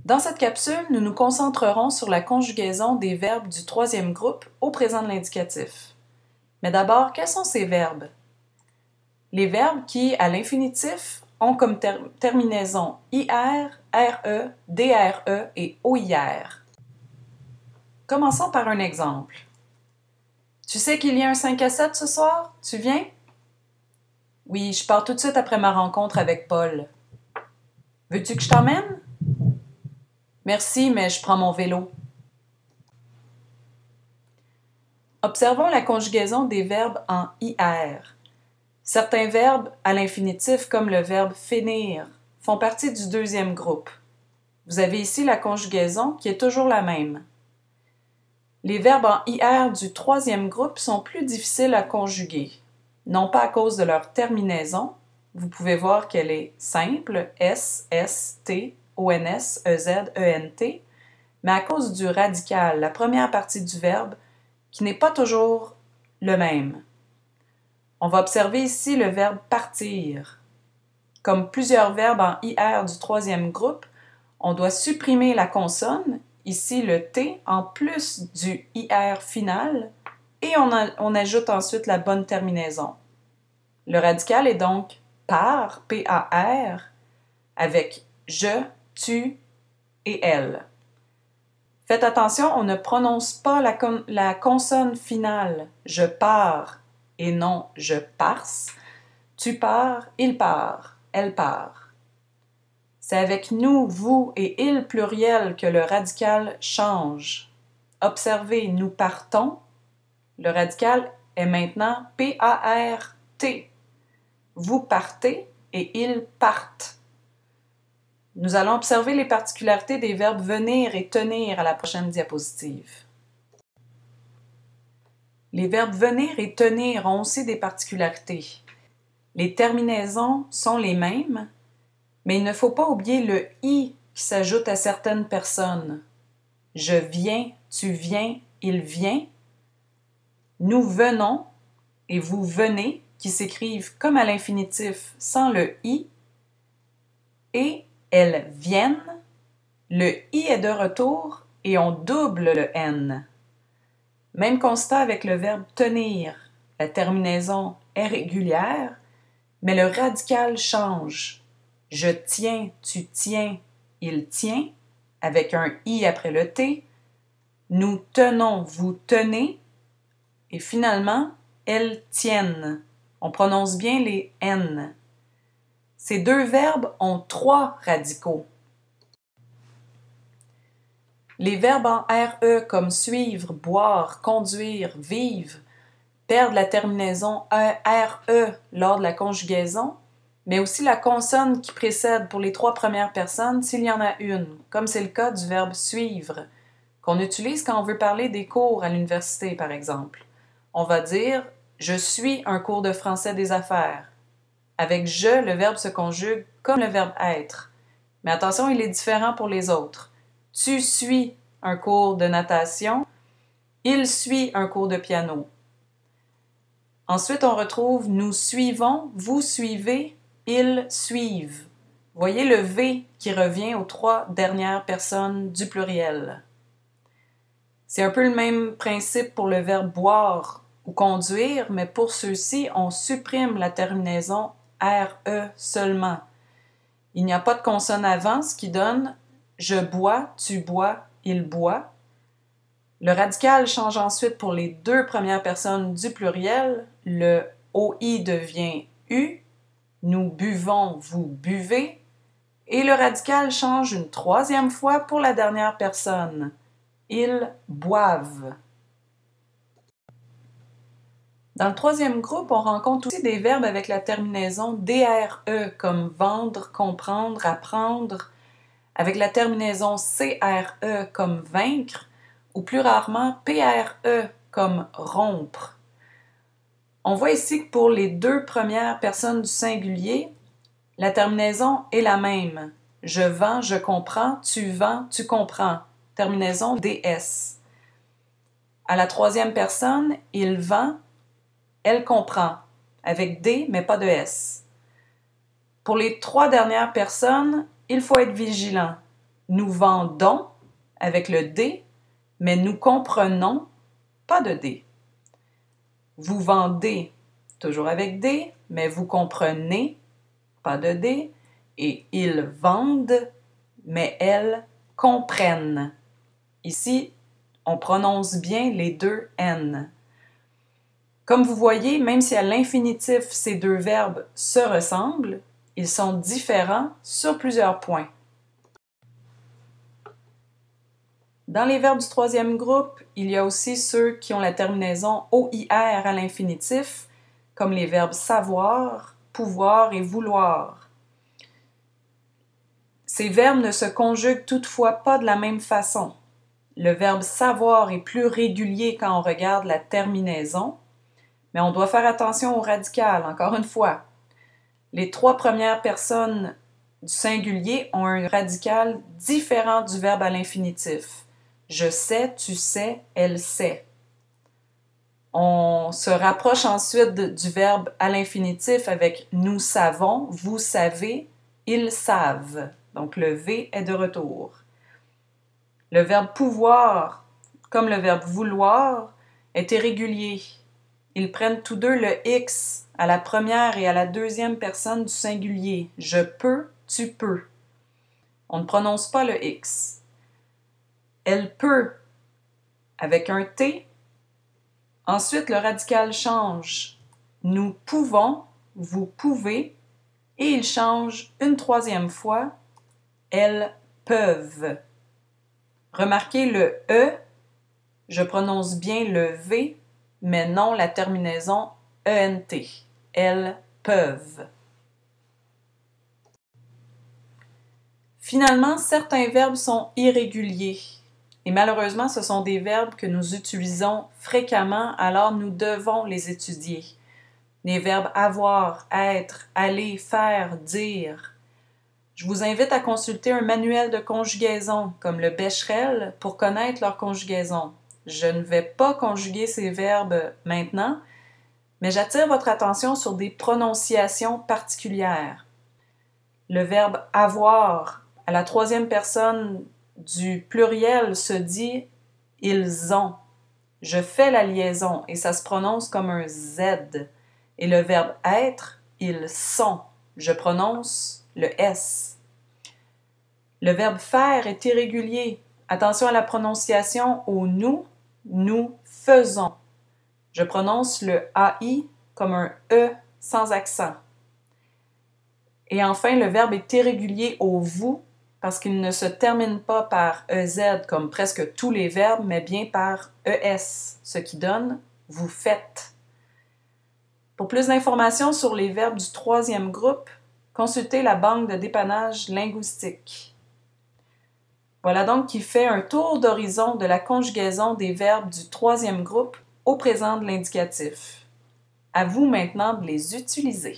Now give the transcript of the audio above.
Dans cette capsule, nous nous concentrerons sur la conjugaison des verbes du troisième groupe au présent de l'indicatif. Mais d'abord, quels sont ces verbes? Les verbes qui, à l'infinitif, ont comme terminaison IR, RE, DRE et OIR. Commençons par un exemple. Tu sais qu'il y a un 5 à 7 ce soir? Tu viens? Oui, je pars tout de suite après ma rencontre avec Paul. Veux-tu que je t'emmène? Merci, mais je prends mon vélo. Observons la conjugaison des verbes en IR. Certains verbes à l'infinitif, comme le verbe finir, font partie du deuxième groupe. Vous avez ici la conjugaison qui est toujours la même. Les verbes en IR du troisième groupe sont plus difficiles à conjuguer, non pas à cause de leur terminaison, vous pouvez voir qu'elle est simple, S, S, T, ONS, EZ, ENT, mais à cause du radical, la première partie du verbe, qui n'est pas toujours le même. On va observer ici le verbe partir. Comme plusieurs verbes en IR du troisième groupe, on doit supprimer la consonne, ici le T, en plus du IR final, et on ajoute ensuite la bonne terminaison. Le radical est donc par, P-A-R, avec je, tu et elle. Faites attention, on ne prononce pas la consonne finale, je pars, et non je parse. Tu pars, il part, elle part. C'est avec nous, vous et il pluriel que le radical change. Observez, nous partons. Le radical est maintenant P-A-R-T. Vous partez et ils partent. Nous allons observer les particularités des verbes venir et tenir à la prochaine diapositive. Les verbes venir et tenir ont aussi des particularités. Les terminaisons sont les mêmes, mais il ne faut pas oublier le « i » qui s'ajoute à certaines personnes. Je viens, tu viens, il vient. Nous venons et vous venez, qui s'écrivent comme à l'infinitif sans le « i ». Et elles viennent, le « i » est de retour et on double le « n ». Même constat avec le verbe tenir. La terminaison est régulière, mais le radical change. Je tiens, tu tiens, il tient, avec un « i » après le « t ». Nous tenons, vous tenez, et finalement, elles tiennent. On prononce bien les « n ». Ces deux verbes ont trois radicaux. Les verbes en RE comme suivre, boire, conduire, vivre perdent la terminaison RE lors de la conjugaison, mais aussi la consonne qui précède pour les trois premières personnes s'il y en a une, comme c'est le cas du verbe suivre, qu'on utilise quand on veut parler des cours à l'université, par exemple. On va dire « Je suis un cours de français des affaires ». Avec « je », le verbe se conjugue comme le verbe « être ». Mais attention, il est différent pour les autres. Tu suis un cours de natation. Il suit un cours de piano. Ensuite, on retrouve « nous suivons »,« vous suivez »,« ils suivent ». Voyez le « v » qui revient aux trois dernières personnes du pluriel. C'est un peu le même principe pour le verbe « boire » ou « conduire », mais pour ceux-ci, on supprime la terminaison RE seulement. Il n'y a pas de consonne avant, ce qui donne « je bois »,« tu bois »,« il boit ». Le radical change ensuite pour les deux premières personnes du pluriel. Le OI devient U. Nous buvons, vous buvez. Et le radical change une troisième fois pour la dernière personne. Ils boivent. Dans le troisième groupe, on rencontre aussi des verbes avec la terminaison DRE, comme vendre, comprendre, apprendre, avec la terminaison CRE, comme vaincre, ou plus rarement PRE, comme rompre. On voit ici que pour les deux premières personnes du singulier, la terminaison est la même. Je vends, je comprends, tu vends, tu comprends. Terminaison DS. À la troisième personne, il vend, elle comprend, avec D, mais pas de S. Pour les trois dernières personnes, il faut être vigilant. Nous vendons avec le D, mais nous comprenons pas de D. Vous vendez toujours avec D, mais vous comprenez pas de D. Et ils vendent, mais elles comprennent. Ici, on prononce bien les deux N. Comme vous voyez, même si à l'infinitif ces deux verbes se ressemblent, ils sont différents sur plusieurs points. Dans les verbes du troisième groupe, il y a aussi ceux qui ont la terminaison OIR à l'infinitif, comme les verbes savoir, pouvoir et vouloir. Ces verbes ne se conjuguent toutefois pas de la même façon. Le verbe savoir est plus régulier quand on regarde la terminaison, mais on doit faire attention au radical, encore une fois. Les trois premières personnes du singulier ont un radical différent du verbe à l'infinitif. Je sais, tu sais, elle sait. On se rapproche ensuite du verbe à l'infinitif avec nous savons, vous savez, ils savent. Donc le V est de retour. Le verbe pouvoir, comme le verbe vouloir, est irrégulier. Ils prennent tous deux le X à la première et à la deuxième personne du singulier. Je peux, tu peux. On ne prononce pas le X. Elle peut avec un T. Ensuite, le radical change. Nous pouvons, vous pouvez, et il change une troisième fois. Elles peuvent. Remarquez le E, je prononce bien le V, mais non la terminaison ENT. Elles peuvent. Finalement, certains verbes sont irréguliers. Et malheureusement, ce sont des verbes que nous utilisons fréquemment, alors nous devons les étudier. Les verbes avoir, être, aller, faire, dire. Je vous invite à consulter un manuel de conjugaison, comme le Becherel, pour connaître leur conjugaison. Je ne vais pas conjuguer ces verbes maintenant, mais j'attire votre attention sur des prononciations particulières. Le verbe avoir, à la troisième personne du pluriel, se dit « ils ont ». Je fais la liaison et ça se prononce comme un Z. Et le verbe être, « ils sont ». Je prononce le S. Le verbe faire est irrégulier. Attention à la prononciation au nous, nous faisons. Je prononce le AI comme un E sans accent. Et enfin, le verbe est irrégulier au vous parce qu'il ne se termine pas par EZ comme presque tous les verbes, mais bien par ES, ce qui donne vous faites. Pour plus d'informations sur les verbes du troisième groupe, consultez la banque de dépannage linguistique. Voilà donc qui fait un tour d'horizon de la conjugaison des verbes du troisième groupe au présent de l'indicatif. À vous maintenant de les utiliser.